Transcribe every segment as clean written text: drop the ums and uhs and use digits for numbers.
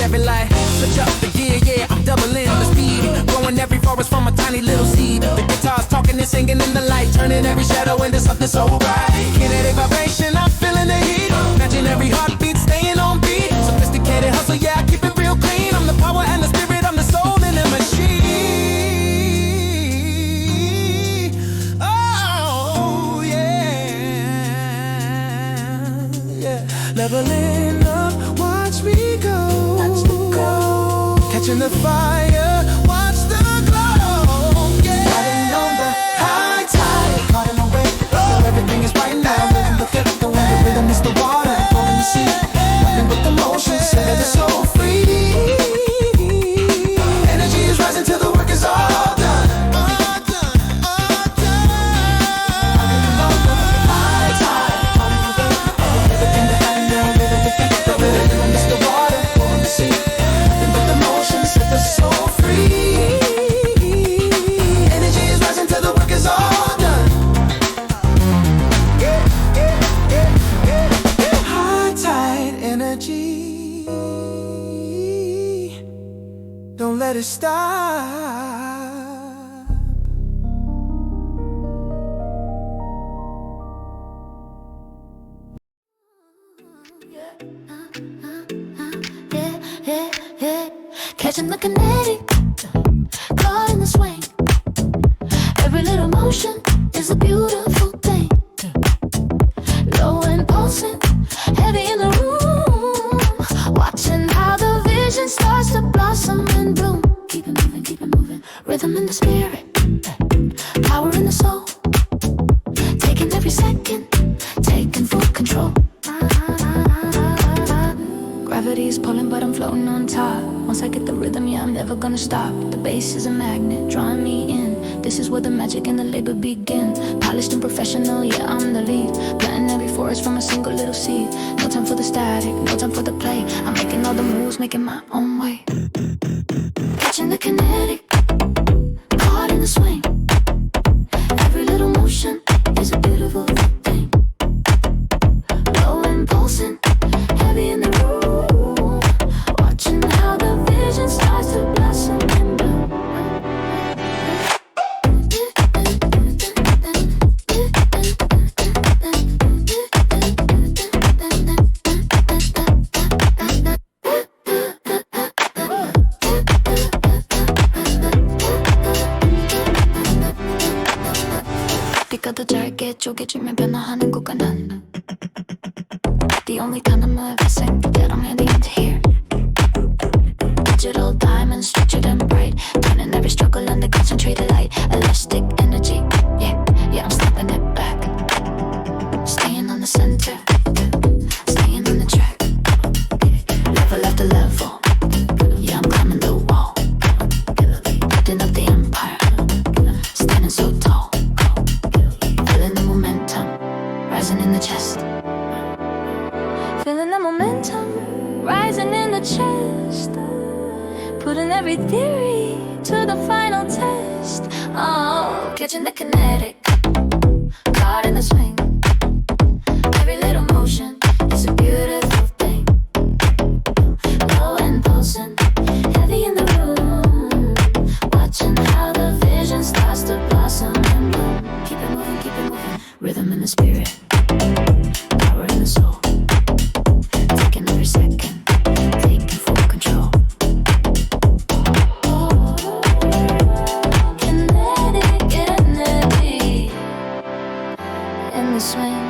every light. Switch up the gear, yeah, I'm doubling the speed. Growing every forest from a tiny little seed. The guitar's talking and singing in the light, turning every shadow into something so bright. Kinetic vibration, I'm feeling the heat. Matching every heartbeat, staying on beat. Sophisticated hustle, yeah, I keep it real clean. I'm the power and the spirit, I'm the soul in the machine. Oh, yeah. Leveling up, watch me go. Catching the fire, watch the glow. Yeah. Riding on the high tide, caught in the wave. So everything is right now. Look at the way the rhythm is the water, flowing the sea. Nothing but the motion, set it so free. Energy is rising till the work is all done. Riding on the high tide, caught in the wave. Everything that I know, the rhythm is the water, flowing the sea. Set the soul free. Energy is rising till the work is all done. High tide energy. Don't let it stop. Catching the kinetic, caught in the swing. Every little motion is a beautiful thing. Low and pulsing, heavy in the room. Watching how the vision starts to blossom and bloom. Keep it moving, rhythm in the spirit, power in the soul. Taking every second, taking full control. Gravity's pulling, but I'm floating on top. Once I get the rhythm, yeah, I'm never gonna stop. The bass is a magnet, drawing me in. This is where the magic and the labor begin. Polished and professional, yeah, I'm the lead. Planting every forest from a single little seed. No time for the static, no time for the play. I'm making all the moves, making my own way. Catching the kinetic, caught in the swing. Every little motion is a beautiful thing. Low and pulsing, heavy in the room. Watching how the vision starts to blossom and bloom. 네가더 잘게 쪼개지면 변화하는 구간은 The only time I'm ever saying that I'm heading into here. Digital diamonds, structured and bright. Turning every struggle into concentrated light. Elastic energy, yeah, I'm snapping it back. Staying on the center, staying on the track. Level after level, yeah, I'm climbing the wall. Building up the empire, standing so tall. Feeling the momentum, rising in the chest. Feeling the momentum, rising in the chest. Putting every theory to the final test. Oh, catching the kinetic, caught in the swing. Every little motion is a beautiful thing. Low and pulsing, heavy in the room. Watching how the vision starts to blossom and bloom. Keep it moving, rhythm in the spirit, power in the soul. Taking every second, taking full control. Kinetic energy in the swing.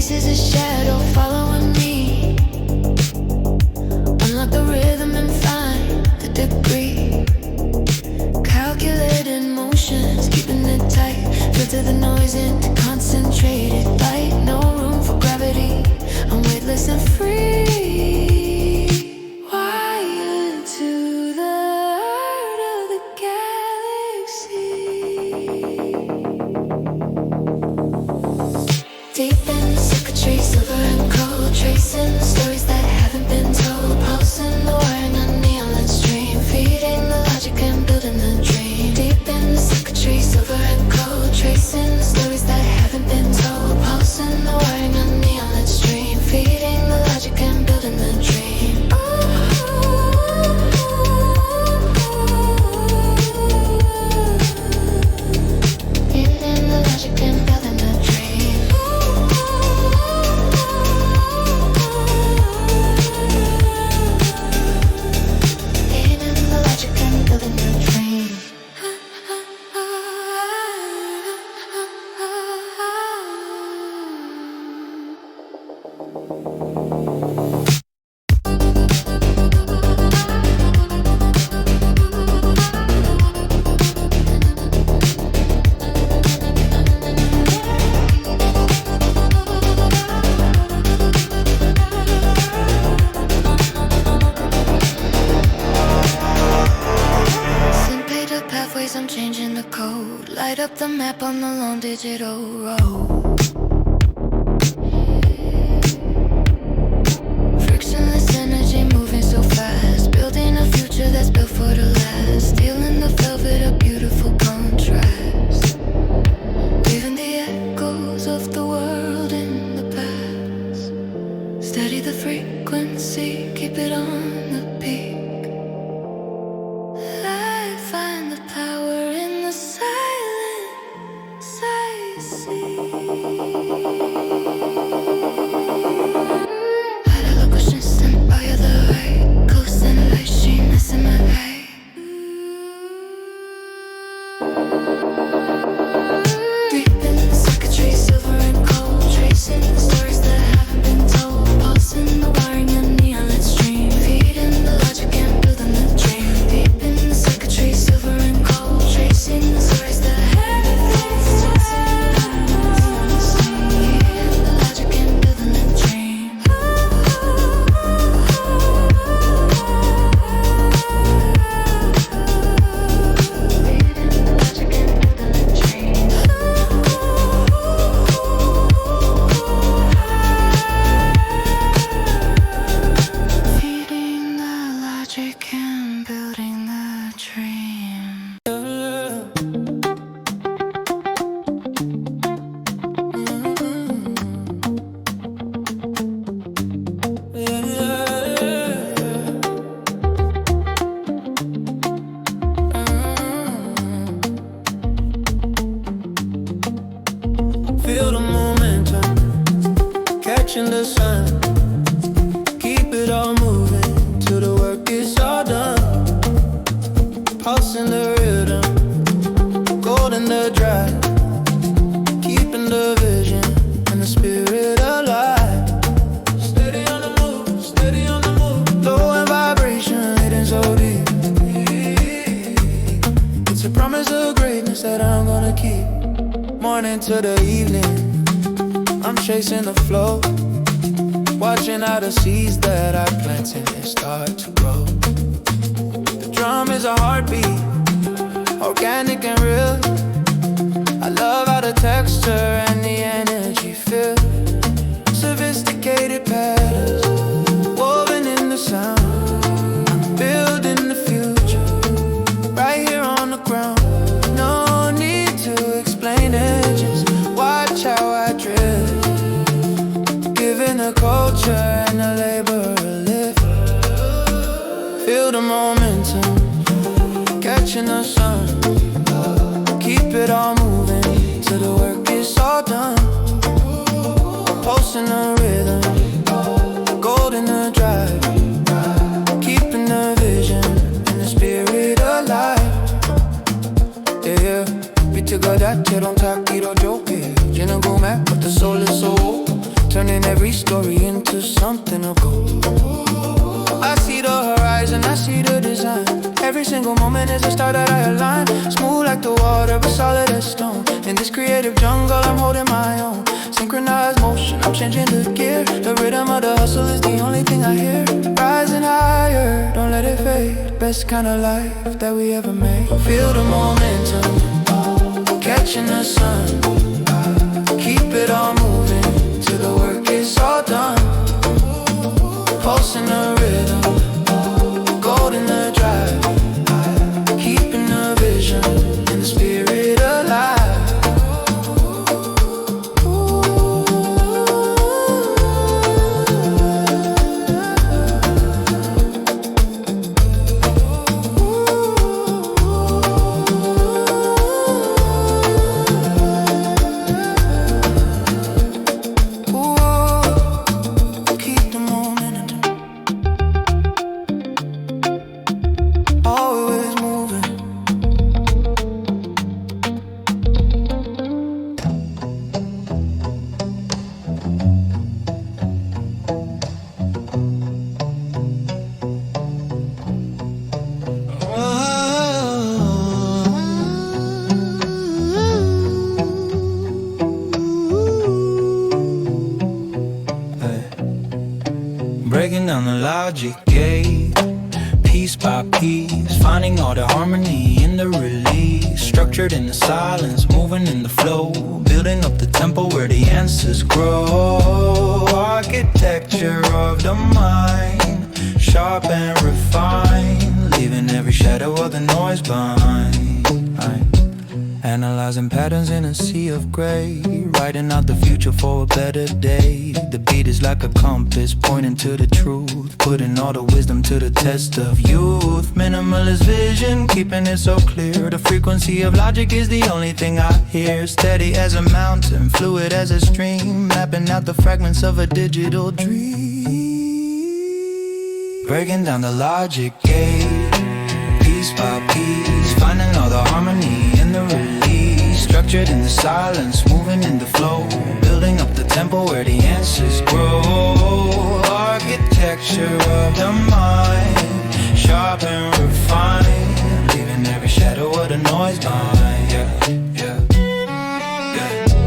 Is a shadow following me. Unlock the rhythm and find the degree. Calculated motions, keeping it tight. Feel isn't concentrated light, no room for gravity. I'm weightless and free, wired to the heart of the galaxy. Deep in the circuitry, silver and gold, tracing the stories that haven't been told, pulsing the wiring on neon stream, feeding the logic and building the dream. Deep in the circuitry, silver and gold, tracing the stories that haven't been told, pulsing the wiring on neon stream, feeding the logic and building the dream. Feeding the logic and building the dream. Feeding the logic and building the dream. Syncopated pathways, I'm changing the code. Light up the map on the long digital road. Frictionless energy moving so fast, building a future that's built for the last. Stealing the velvet, a beautiful contrast, leaving the echoes of the world in the past. Steady the frequency, keep it on the peak. I find the power in the silence I see. Had a look ocean stand by the right coast and light streamless in my eye. Deep in the circuitry, silver and gold, tracing the stories that haven't been told, pulsing the wiring and neon lit stream, feeding the logic and building the dream. Deep in the circuitry, silver and gold, tracing the stories that haven't been told, feeding the logic and building the dream. Feeding the logic and building the dream. Feeding the logic and building the dream. Feel the momentum, catching the sun. Keep it all moving till the work is all done. Pulsing the rhythm, gold in the drive. Keeping the vision and the spirit alive. Steady on the move, steady on the move. Low in vibration, hitting so deep. It's a promise of greatness that I'm gonna keep. Morning to the evening, I'm chasing the flow, watching how the seeds that I planted they start to grow. The drum is a heartbeat, organic and real. I love how the texture and the energy feel. Sophisticated patterns woven in the sound. I'm building the future right here on the ground. No need to explain it, just watch how I drift. Giving the culture and the labor a lift. Feel the momentum, catching the sun. Keep it all moving till the work is all done. Pulsing the rhythm, gold in the drive. Keeping the vision and the spirit alive. Yeah, 비트가 다채로운 타기로 좋게 지는 꿈에 but the soul is so old, turning every story into something of gold. I see the horizon, I see the design. Every single moment is a star that I align. Smooth like the water, but solid as stone. In this creative jungle, I'm holding my own. Synchronized motion, I'm changing the gear. The rhythm of the hustle is the only thing I hear. Rising higher, don't let it fade. Best kind of life that we ever made. Feel the momentum, catching the sun. Keep it all moving till the work is all done. Pulsing the rhythm, gold in the drive. Keeping the vision and the spirit alive. Breaking down the logic gate, piece by piece, finding all the harmony in the release. Structured in the silence, moving in the flow, building up the tempo where the answers grow. Architecture of the mind, sharp and refined, leaving every shadow of the noise behind. Analyzing patterns in a sea of gray, writing out the future for a better day. The beat is like a compass pointing to the truth, putting all the wisdom to the test of youth. Minimalist vision, keeping it so clear. The frequency of logic is the only thing I hear. Steady as a mountain, fluid as a stream, mapping out the fragments of a digital dream. Breaking down the logic gate, piece by piece, finding all the harmony in the release. Structured in the silence, moving in the flow, building up the tempo where the answers grow. Architecture of the mind, sharp and refined, leaving every shadow of the noise behind. Yeah.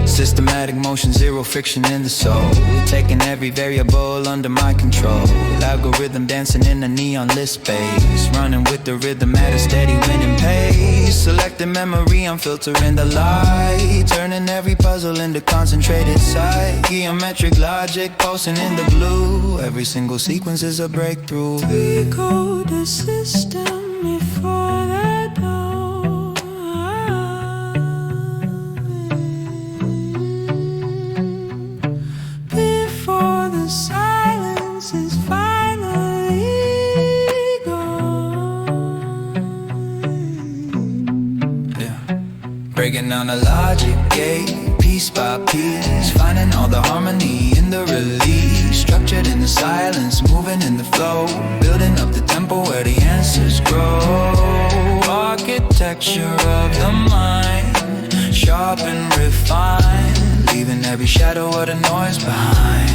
Systematic motion, zero friction in the soul, taking every variable under my control. Algorithm dancing in a neon lit space, running with the rhythm at a steady winning pace. Selecting memory, I'm filtering the light, turning every puzzle into concentrated sight. Geometric logic pulsing in the blue, every single sequence is a breakthrough. Recode the system before the dawn. Before the silence is finally gone. Yeah. Breaking down the logic gate, piece by piece, finding all the harmony in the release. Structured in the silence, moving in the flow, building up the tempo where the answers grow. Architecture of the mind, sharp and refined, leaving every shadow of the noise behind.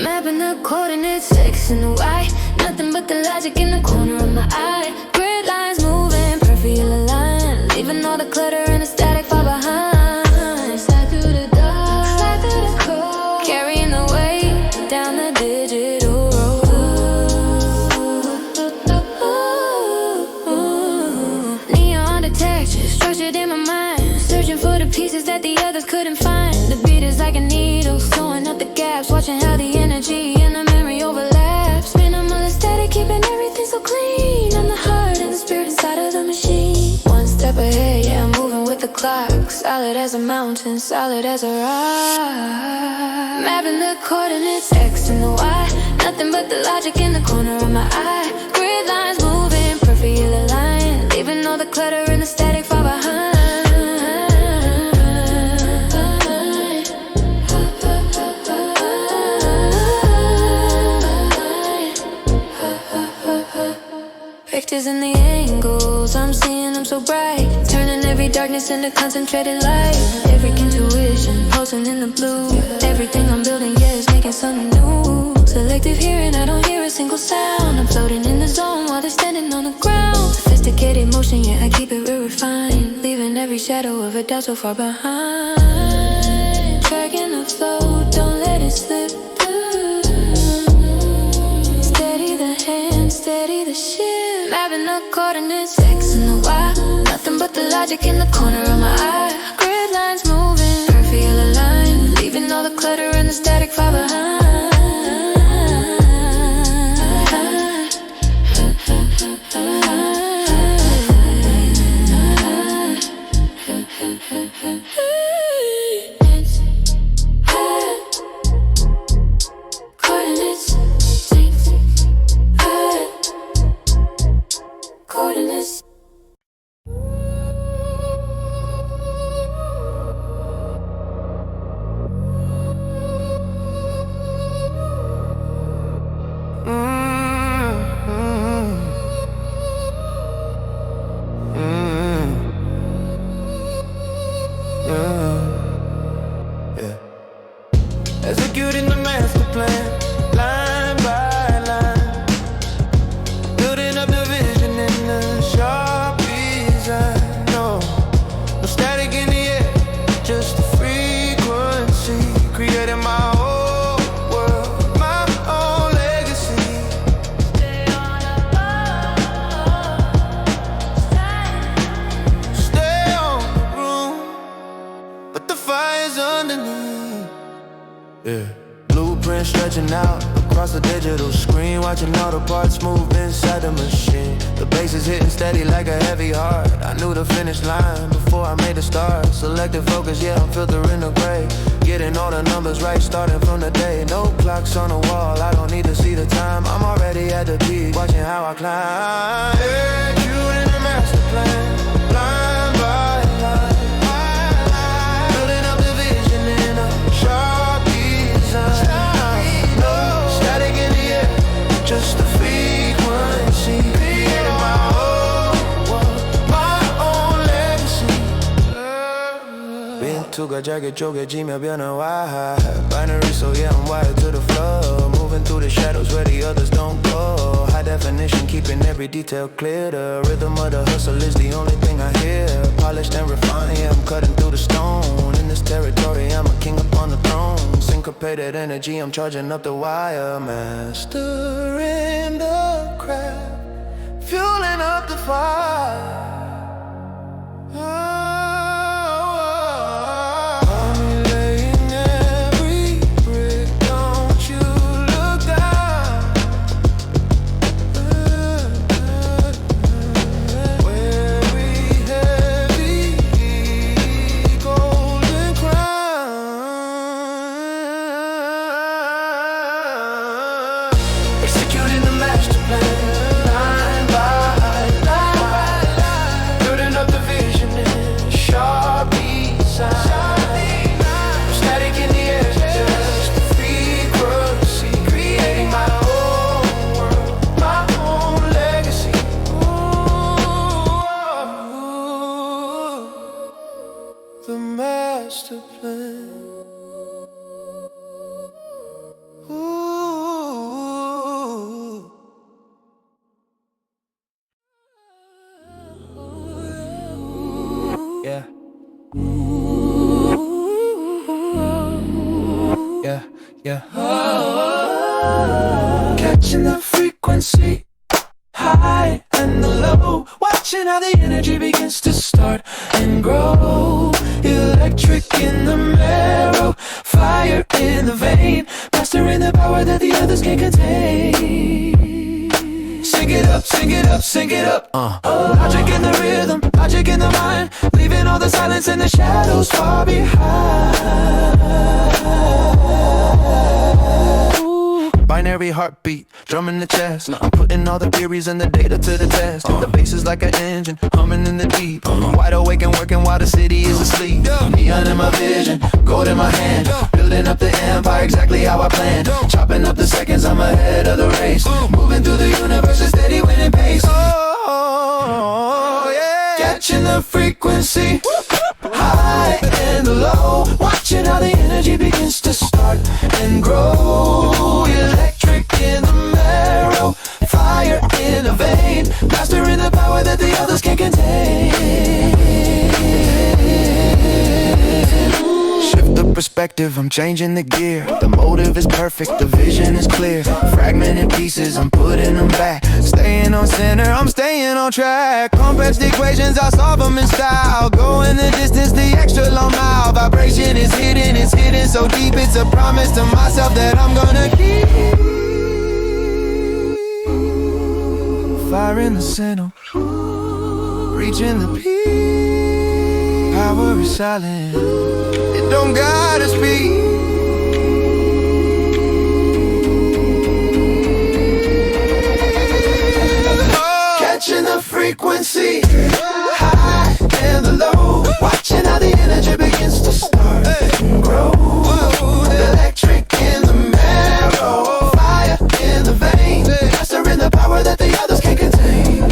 Mapping the coordinates, X and Y. Nothing but the logic in the corner of my eye. Grid lines moving, perfectly aligned, leaving all the clutter and the static far behind. Slide through the dark, slide through the cold, carrying the weight down the digital road. Neon detectors structured in my mind, searching for the pieces that the others couldn't find. The beat is like a needle, sewing up the gaps, watching how the energy and the memory overlaps. Minimal aesthetic, keeping everything so clean. I'm the heart and the spirit inside of the machine. One step ahead, yeah, I'm moving with the clock. Solid as a mountain, solid as a rock. Mapping the coordinates, X and the Y. Nothing but the logic in the corner of my eye. Grid lines moving, perfectly aligned, leaving all the clutter and the static far behind. perspectives and the angles. I'm seeing them so bright, turning every darkness into concentrated light. Every intuition pulsing in the blue. Everything I'm building, yeah, is making something new. Selective hearing, I don't hear a single sound. I'm floating in the zone while they're standing on the ground. Sophisticated motion, yeah, I keep it real refined, leaving every shadow of a doubt so far behind. Tracking the flow, don't let it slip through. Steady the hand, steady the ship. Mapping the coordinates, X and the Y. Nothing but the logic in the corner of my eye. Grid lines moving, perfectly aligned, leaving all the clutter and the static far behind. Executing the master plan, line by line, building up the vision in the sharp design. No static in the air, just a frequency, creating my own world, my own legacy. Stay on the room, but the fire's underneath. Yeah. Blueprint stretching out across the digital screen, watching all the parts move inside the machine. The bass is hitting steady like a heavy heart. I knew the finish line before I made the start. Selective focus, yeah, I'm filtering the gray, getting all the numbers right, starting from the day. No clocks on the wall, I don't need to see the time. I'm already at the peak, watching how I climb. Executing the master plan, line by line, building up the vision in a sharp design. No static in the air, just a frequency, creating my own world, my own legacy. 𝐏𝐥𝐚𝐲𝐥𝐢𝐬𝐭 binary, so yeah, I'm wired to the floor, moving through the shadows where the others don't go. High definition, keeping every detail clear. The rhythm of the hustle is the only thing I hear. Polished and refined, yeah, I'm cutting through the stone. In this territory, I'm a king upon the throne. Syncopated energy, I'm charging up the wire. Mastering the craft, fueling up the fire. The master plan. Ooh. Yeah. Yeah, yeah. Catching the frequency, high and the low, watching how the energy begins to start and grow. Electric in the marrow, fire in the vein, mastering the power that the others can't contain. Sing it up, sing it up, sing it up. Logic in the rhythm, logic in the mind, leaving all the silence and the shadows far behind. Binary heartbeat, drum in the chest. I'm putting all the theories and the data to the test. The bass is like an engine, humming in the deep. I'm wide awake and working while the city is asleep. Neon in my vision, gold in my hand, building up the empire exactly how I planned. Chopping up the seconds, I'm ahead of the race. Moving through the universe, a steady winning pace. Oh, yeah. Catching the frequency, high and low. Watching how the energy begins to start and grow. Electric in the marrow, fire in the vein. Mastering the power that the others can't contain. Shift the perspective, I'm changing the gear. The motive is perfect, the vision is clear. Fragmented pieces, I'm putting them back. Staying on center, I'm staying on track. Complex equations, I'll solve them in style. Going the distance, the extra long mile. Vibration is hidden so deep. It's a promise to myself that I'm gonna keep. Fire in the center, reaching the peak. Power is silent, it don't gotta speak. Catching the frequency, high and the low. Watching how the energy begins to start and grow. Electric in the marrow, fire in the vein. Mastering the power that the others can't contain.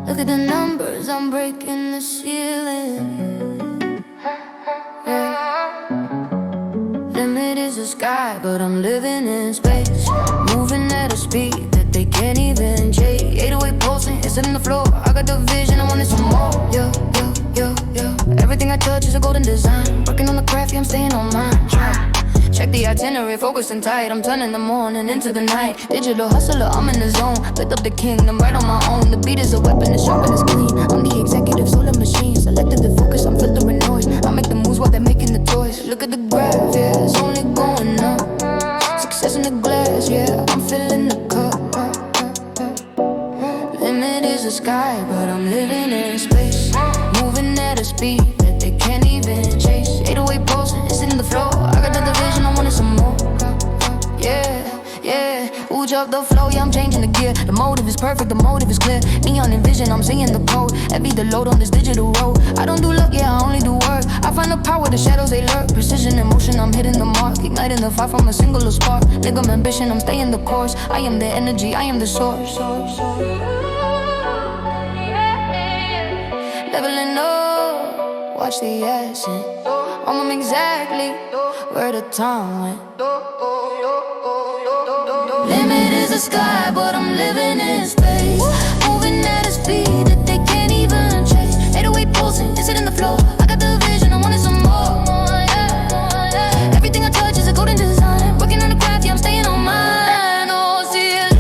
Look at the numbers, I'm breaking the ceiling. Yeah. Limit is the sky, but I'm living in space. Moving at a speed that they can't even chase. 808 pulsing, it's in the floor. I got the vision, I wanted some more. Yo, yo, yo, yo. Everything I touch is a golden design. Working on the craft, yeah, I'm staying on mine. Check the itinerary, focused and tight. I'm turning the morning into the night. Digital hustler, I'm in the zone. Lit up the kingdom right on my own. The beat is a weapon, it's sharp and it's clean. I'm the executive solar machine. Selected the focus, I'm filtering noise. I make the moves while they're making the toys. Look at the graph, yeah, it's only going up. Success in the glass, yeah, I'm filling the cup. Limit is the sky, but I'm living in space. Moving at a speed that they can't even chase. 808 pulsing, it's in the flow. I got the division, I wanted some more. Yeah, yeah. Ooh, drop the flow, yeah, I'm changing the gear. The motive is perfect, the motive is clear. Neon and vision, I'm seeing the code. Heavy the load on this digital road. I don't do luck, yeah, I only do work. I find the power, the shadows, they lurk. Precision and motion, I'm hitting the mark. Igniting the fire from a single spark. Nigga, ambition, I'm staying the course. I am the energy, I am the source. Leveling up, watch the ascent. I'm exactly where the time went. Limit is the sky, but I'm living in space. Moving at a speed that they can't even chase. 808 pulsing, it's in the flow. I got the vision, I wanted some more. Yeah. Everything I touch is a golden design. Working on the craft, yeah, I'm staying on mine. Oh, see it.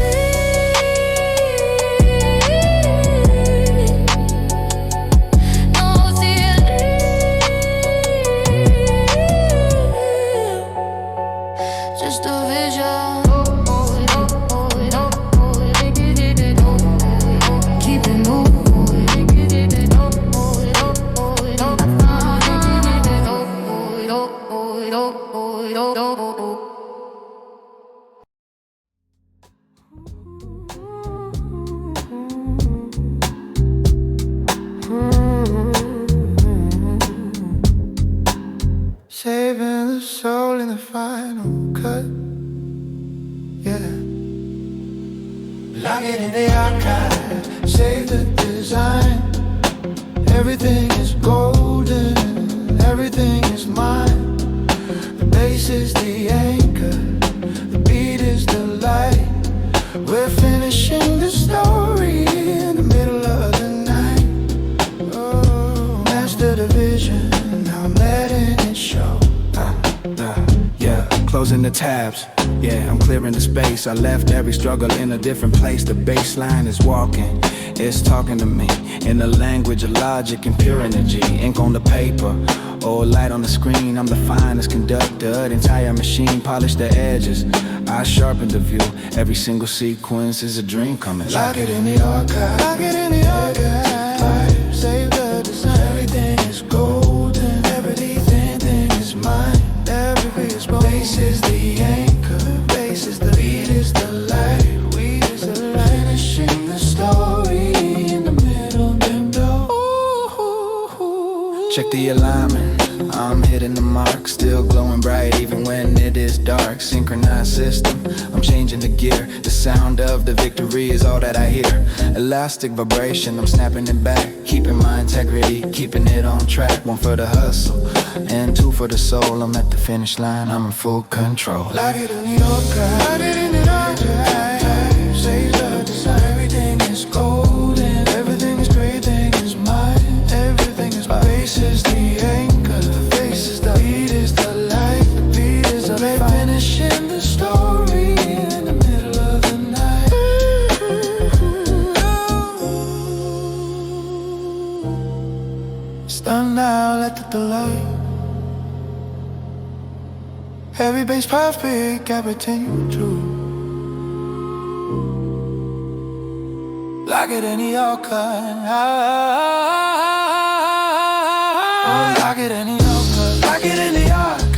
Just a vision. Keep it moving. Saving the soul in the final cut. Yeah. Lock it in the archive. Save the design. Everything is golden. Everything is mine. The bass is the anchor. The beat is the light. We're finishing the story in the middle of the night. Oh, master the vision. I'm letting it show. Yeah, closing the tabs. Yeah, I'm clearing the space. I left every struggle in a different place. The baseline is walking, it's talking to me in the language of logic and pure energy. Ink on the paper, or light on the screen. I'm the finest conductor. The entire machine, polish the edges. I sharpen the view. Every single sequence is a dream coming. Lock it in the archive. Lock it in the archive. Save the design. Everything is gold. the alignment. I'm hitting the mark, still glowing bright even when it is dark. Synchronized system, I'm changing the gear. The sound of the victory is all that I hear. Elastic vibration, I'm snapping it back. Keeping my integrity, keeping it on track. One for the hustle, and two for the soul. I'm at the finish line, I'm in full control. Like it in your like it in your saves the desire. Everything is golden, everything is great, everything is mine. Everything is my base is the anchor, the face is the beat is the light, the beat is the light. Finishing the story in the middle of the night. Stand now, let the delight. Every base perfect, everything you true. Like it in your cut, like it in your cut, like it in the art.